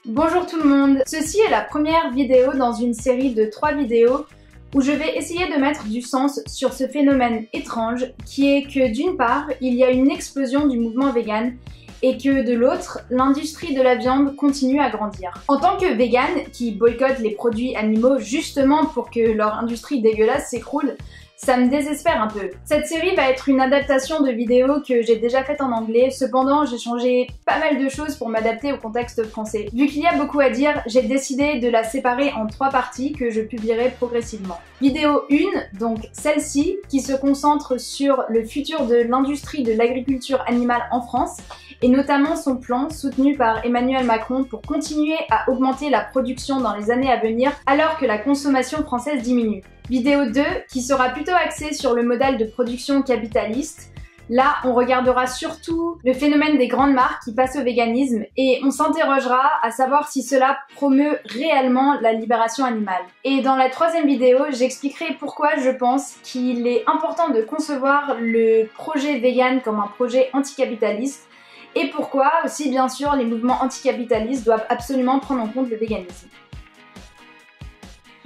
Bonjour tout le monde, ceci est la première vidéo dans une série de 3 vidéos où je vais essayer de mettre du sens sur ce phénomène étrange qui est que d'une part, il y a une explosion du mouvement vegan et que de l'autre, l'industrie de la viande continue à grandir. En tant que vegan qui boycotte les produits animaux justement pour que leur industrie dégueulasse s'écroule, ça me désespère un peu. Cette série va être une adaptation de vidéos que j'ai déjà faites en anglais, cependant j'ai changé pas mal de choses pour m'adapter au contexte français. Vu qu'il y a beaucoup à dire, j'ai décidé de la séparer en 3 parties que je publierai progressivement. Vidéo 1, donc celle-ci, qui se concentre sur le futur de l'industrie de l'agriculture animale en France, et notamment son plan soutenu par Emmanuel Macron pour continuer à augmenter la production dans les années à venir alors que la consommation française diminue. Vidéo 2 qui sera plutôt axée sur le modèle de production capitaliste. Là, on regardera surtout le phénomène des grandes marques qui passent au véganisme et on s'interrogera à savoir si cela promeut réellement la libération animale. Et dans la 3e vidéo, j'expliquerai pourquoi je pense qu'il est important de concevoir le projet vegan comme un projet anticapitaliste et pourquoi aussi bien sûr les mouvements anticapitalistes doivent absolument prendre en compte le véganisme.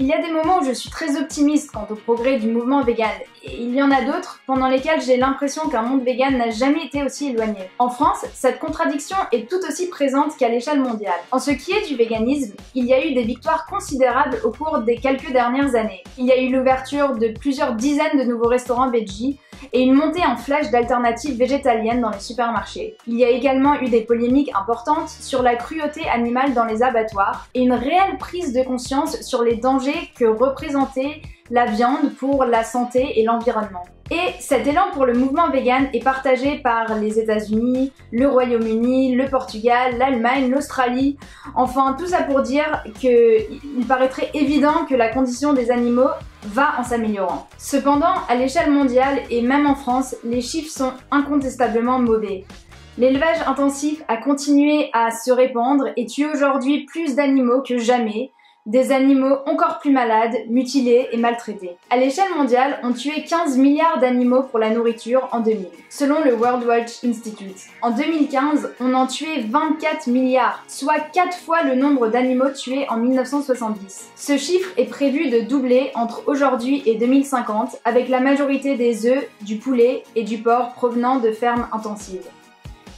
Il y a des moments où je suis très optimiste quant au progrès du mouvement vegan, et il y en a d'autres pendant lesquels j'ai l'impression qu'un monde vegan n'a jamais été aussi éloigné. En France, cette contradiction est tout aussi présente qu'à l'échelle mondiale. En ce qui est du véganisme, il y a eu des victoires considérables au cours des quelques dernières années. Il y a eu l'ouverture de plusieurs dizaines de nouveaux restaurants veggie, et une montée en flèche d'alternatives végétaliennes dans les supermarchés. Il y a également eu des polémiques importantes sur la cruauté animale dans les abattoirs et une réelle prise de conscience sur les dangers que représentait la viande pour la santé et l'environnement. Et cet élan pour le mouvement vegan est partagé par les États-Unis, le Royaume-Uni, le Portugal, l'Allemagne, l'Australie, enfin tout ça pour dire qu'il paraîtrait évident que la condition des animaux va en s'améliorant. Cependant, à l'échelle mondiale et même en France, les chiffres sont incontestablement mauvais. L'élevage intensif a continué à se répandre et tue aujourd'hui plus d'animaux que jamais, des animaux encore plus malades, mutilés et maltraités. À l'échelle mondiale, on tuait 15 milliards d'animaux pour la nourriture en 2000, selon le World Watch Institute. En 2015, on en tuait 24 milliards, soit 4 fois le nombre d'animaux tués en 1970. Ce chiffre est prévu de doubler entre aujourd'hui et 2050, avec la majorité des œufs, du poulet et du porc provenant de fermes intensives.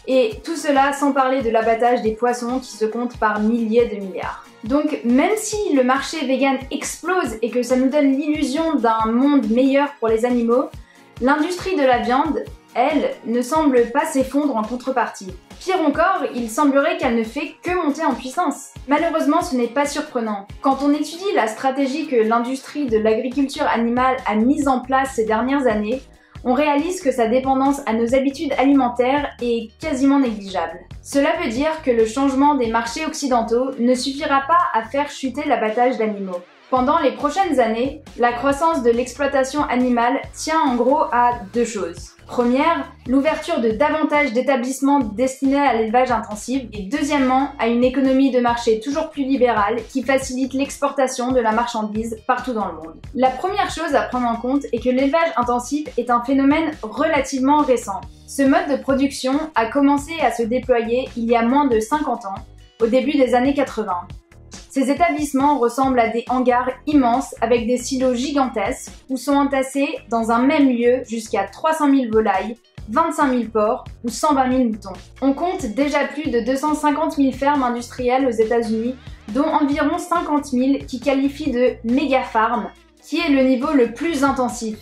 Et tout cela sans parler de l'abattage des poissons qui se compte par milliers de milliards. Donc même si le marché vegan explose et que ça nous donne l'illusion d'un monde meilleur pour les animaux, l'industrie de la viande, elle, ne semble pas s'effondrer en contrepartie. Pire encore, il semblerait qu'elle ne fait que monter en puissance. Malheureusement, ce n'est pas surprenant. Quand on étudie la stratégie que l'industrie de l'agriculture animale a mise en place ces dernières années, on réalise que sa dépendance à nos habitudes alimentaires est quasiment négligeable. Cela veut dire que le changement des marchés occidentaux ne suffira pas à faire chuter l'abattage d'animaux. Pendant les prochaines années, la croissance de l'exploitation animale tient en gros à 2 choses. Première, l'ouverture de davantage d'établissements destinés à l'élevage intensif et deuxièmement, à une économie de marché toujours plus libérale qui facilite l'exportation de la marchandise partout dans le monde. La première chose à prendre en compte est que l'élevage intensif est un phénomène relativement récent. Ce mode de production a commencé à se déployer il y a moins de 50 ans, au début des années 80. Ces établissements ressemblent à des hangars immenses avec des silos gigantesques où sont entassés dans un même lieu jusqu'à 300 000 volailles, 25 000 porcs ou 120 000 moutons. On compte déjà plus de 250 000 fermes industrielles aux États-Unis, dont environ 50 000 qui qualifient de méga-farm, qui est le niveau le plus intensif.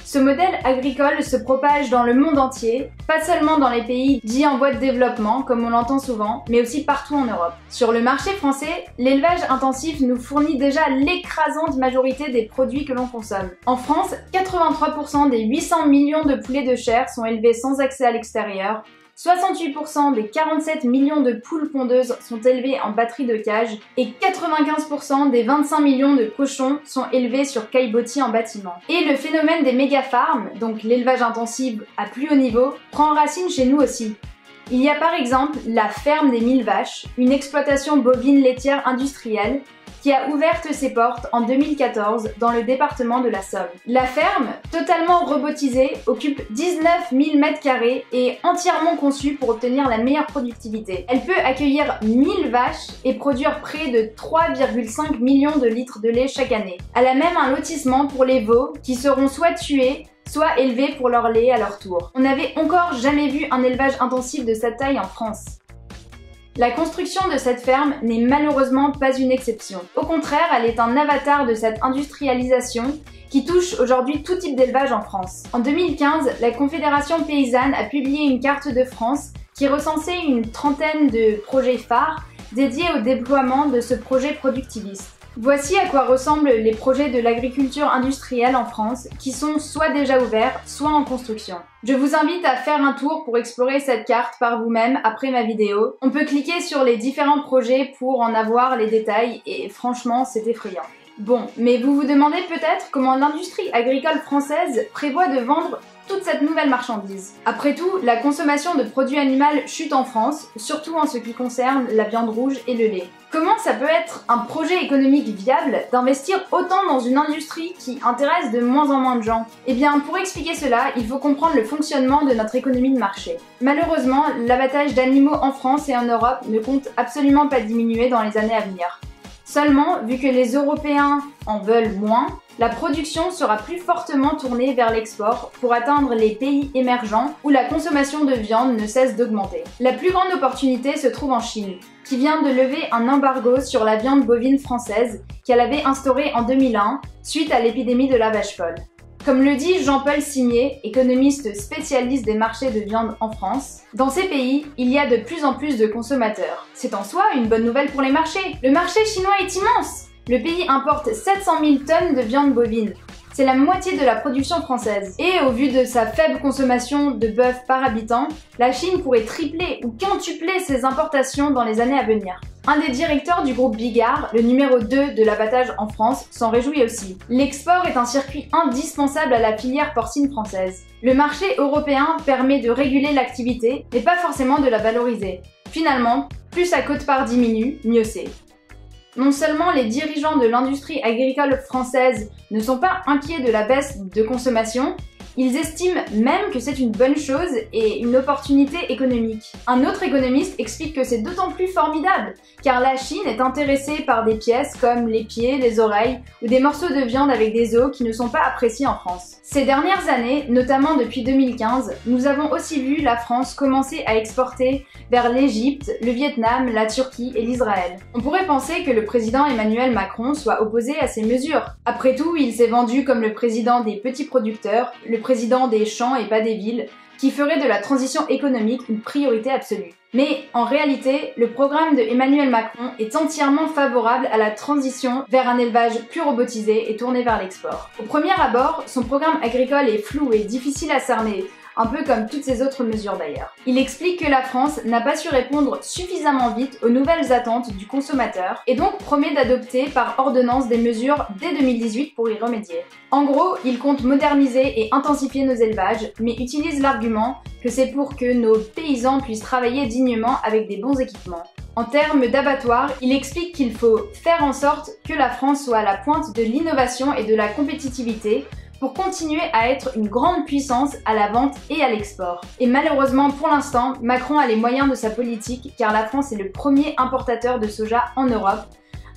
Ce modèle agricole se propage dans le monde entier, pas seulement dans les pays dits en voie de développement, comme on l'entend souvent, mais aussi partout en Europe. Sur le marché français, l'élevage intensif nous fournit déjà l'écrasante majorité des produits que l'on consomme. En France, 83% des 800 millions de poulets de chair sont élevés sans accès à l'extérieur, 68% des 47 millions de poules pondeuses sont élevées en batterie de cage et 95% des 25 millions de cochons sont élevés sur caillebotis en bâtiment. Et le phénomène des méga-farms, donc l'élevage intensif à plus haut niveau, prend racine chez nous aussi. Il y a par exemple la ferme des 1000 vaches, une exploitation bovine laitière industrielle qui a ouvert ses portes en 2014 dans le département de la Somme. La ferme, totalement robotisée, occupe 19 000 m² et est entièrement conçue pour obtenir la meilleure productivité. Elle peut accueillir 1000 vaches et produire près de 3,5 millions de litres de lait chaque année. Elle a même un lotissement pour les veaux qui seront soit tués, soit élevés pour leur lait à leur tour. On n'avait encore jamais vu un élevage intensif de cette taille en France. La construction de cette ferme n'est malheureusement pas une exception. Au contraire, elle est un avatar de cette industrialisation qui touche aujourd'hui tout type d'élevage en France. En 2015, la Confédération paysanne a publié une carte de France qui recensait une trentaine de projets phares dédiés au déploiement de ce projet productiviste. Voici à quoi ressemblent les projets de l'agriculture industrielle en France, qui sont soit déjà ouverts, soit en construction. Je vous invite à faire un tour pour explorer cette carte par vous-même après ma vidéo. On peut cliquer sur les différents projets pour en avoir les détails et franchement, c'est effrayant. Bon, mais vous vous demandez peut-être comment l'industrie agricole française prévoit de vendre toute cette nouvelle marchandise. Après tout, la consommation de produits animaux chute en France, surtout en ce qui concerne la viande rouge et le lait. Comment ça peut être un projet économique viable d'investir autant dans une industrie qui intéresse de moins en moins de gens? Eh bien, pour expliquer cela, il faut comprendre le fonctionnement de notre économie de marché. Malheureusement, l'abattage d'animaux en France et en Europe ne compte absolument pas diminuer dans les années à venir. Seulement, vu que les Européens en veulent moins, la production sera plus fortement tournée vers l'export pour atteindre les pays émergents où la consommation de viande ne cesse d'augmenter. La plus grande opportunité se trouve en Chine, qui vient de lever un embargo sur la viande bovine française qu'elle avait instauré en 2001 suite à l'épidémie de la vache folle. Comme le dit Jean-Paul Simier, économiste spécialiste des marchés de viande en France, dans ces pays, il y a de plus en plus de consommateurs. C'est en soi une bonne nouvelle pour les marchés. Le marché chinois est immense! Le pays importe 700 000 tonnes de viande bovine. C'est la moitié de la production française. Et au vu de sa faible consommation de bœuf par habitant, la Chine pourrait tripler ou quintupler ses importations dans les années à venir. Un des directeurs du groupe Bigard, le numéro 2 de l'abattage en France, s'en réjouit aussi. L'export est un circuit indispensable à la filière porcine française. Le marché européen permet de réguler l'activité, mais pas forcément de la valoriser. Finalement, plus sa quote-part diminue, mieux c'est. Non seulement les dirigeants de l'industrie agricole française ne sont pas inquiets de la baisse de consommation, ils estiment même que c'est une bonne chose et une opportunité économique. Un autre économiste explique que c'est d'autant plus formidable, car la Chine est intéressée par des pièces comme les pieds, les oreilles ou des morceaux de viande avec des os qui ne sont pas appréciés en France. Ces dernières années, notamment depuis 2015, nous avons aussi vu la France commencer à exporter vers l'Égypte, le Vietnam, la Turquie et l'Israël. On pourrait penser que le président Emmanuel Macron soit opposé à ces mesures. Après tout, il s'est vendu comme le président des petits producteurs, le président des champs et pas des villes, qui ferait de la transition économique une priorité absolue. Mais en réalité, le programme de Emmanuel Macron est entièrement favorable à la transition vers un élevage plus robotisé et tourné vers l'export. Au premier abord, son programme agricole est flou et difficile à cerner, un peu comme toutes ces autres mesures d'ailleurs. Il explique que la France n'a pas su répondre suffisamment vite aux nouvelles attentes du consommateur et donc promet d'adopter par ordonnance des mesures dès 2018 pour y remédier. En gros, il compte moderniser et intensifier nos élevages, mais utilise l'argument que c'est pour que nos paysans puissent travailler dignement avec des bons équipements. En termes d'abattoirs, il explique qu'il faut faire en sorte que la France soit à la pointe de l'innovation et de la compétitivité pour continuer à être une grande puissance à la vente et à l'export. Et malheureusement, pour l'instant, Macron a les moyens de sa politique car la France est le premier importateur de soja en Europe,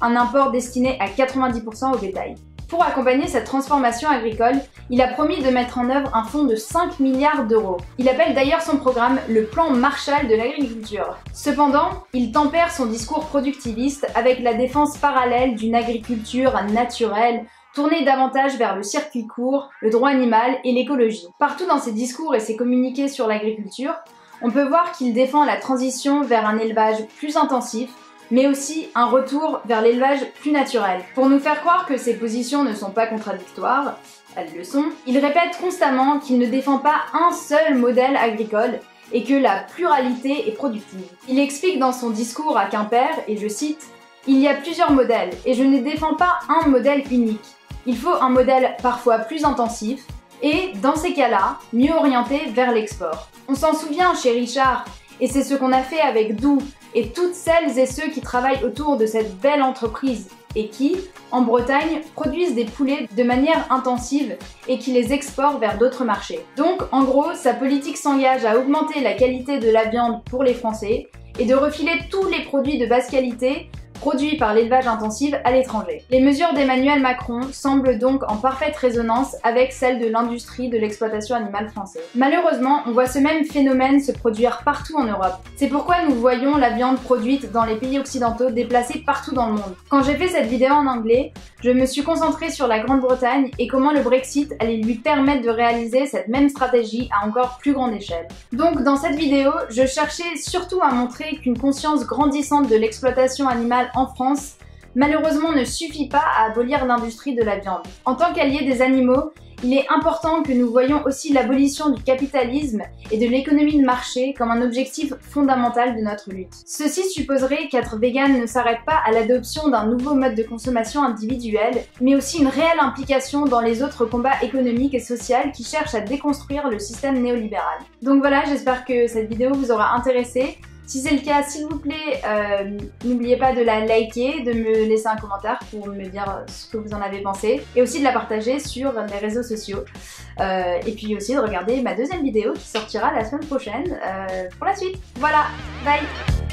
un import destiné à 90% au bétail. Pour accompagner cette transformation agricole, il a promis de mettre en œuvre un fonds de 5 milliards d'euros. Il appelle d'ailleurs son programme le plan Marshall de l'agriculture. Cependant, il tempère son discours productiviste avec la défense parallèle d'une agriculture naturelle, tourné davantage vers le circuit court, le droit animal et l'écologie. Partout dans ses discours et ses communiqués sur l'agriculture, on peut voir qu'il défend la transition vers un élevage plus intensif, mais aussi un retour vers l'élevage plus naturel. Pour nous faire croire que ses positions ne sont pas contradictoires, elles le sont, il répète constamment qu'il ne défend pas un seul modèle agricole et que la pluralité est productive. Il explique dans son discours à Quimper, et je cite, « Il y a plusieurs modèles et je ne défends pas un modèle unique. Il faut un modèle parfois plus intensif et, dans ces cas-là, mieux orienté vers l'export. » On s'en souvient chez Richard, et c'est ce qu'on a fait avec Doux et toutes celles et ceux qui travaillent autour de cette belle entreprise. et qui, en Bretagne, produisent des poulets de manière intensive et qui les exportent vers d'autres marchés. Donc, en gros, sa politique s'engage à augmenter la qualité de la viande pour les Français et de refiler tous les produits de basse qualité produits par l'élevage intensif à l'étranger. Les mesures d'Emmanuel Macron semblent donc en parfaite résonance avec celles de l'industrie de l'exploitation animale française. Malheureusement, on voit ce même phénomène se produire partout en Europe. C'est pourquoi nous voyons la viande produite dans les pays occidentaux déplacée partout dans le monde. Quand j'ai fait cette vidéo en anglais, je me suis concentrée sur la Grande-Bretagne et comment le Brexit allait lui permettre de réaliser cette même stratégie à encore plus grande échelle. Donc dans cette vidéo, je cherchais surtout à montrer qu'une conscience grandissante de l'exploitation animale en France, malheureusement ne suffit pas à abolir l'industrie de la viande. En tant qu'allié des animaux, il est important que nous voyions aussi l'abolition du capitalisme et de l'économie de marché comme un objectif fondamental de notre lutte. Ceci supposerait qu'être vegan ne s'arrête pas à l'adoption d'un nouveau mode de consommation individuel, mais aussi une réelle implication dans les autres combats économiques et sociaux qui cherchent à déconstruire le système néolibéral. Donc voilà, j'espère que cette vidéo vous aura intéressé. Si c'est le cas, s'il vous plaît, n'oubliez pas de la liker, de me laisser un commentaire pour me dire ce que vous en avez pensé, et aussi de la partager sur les réseaux sociaux. Et puis aussi de regarder ma deuxième vidéo qui sortira la semaine prochaine pour la suite. Voilà, bye!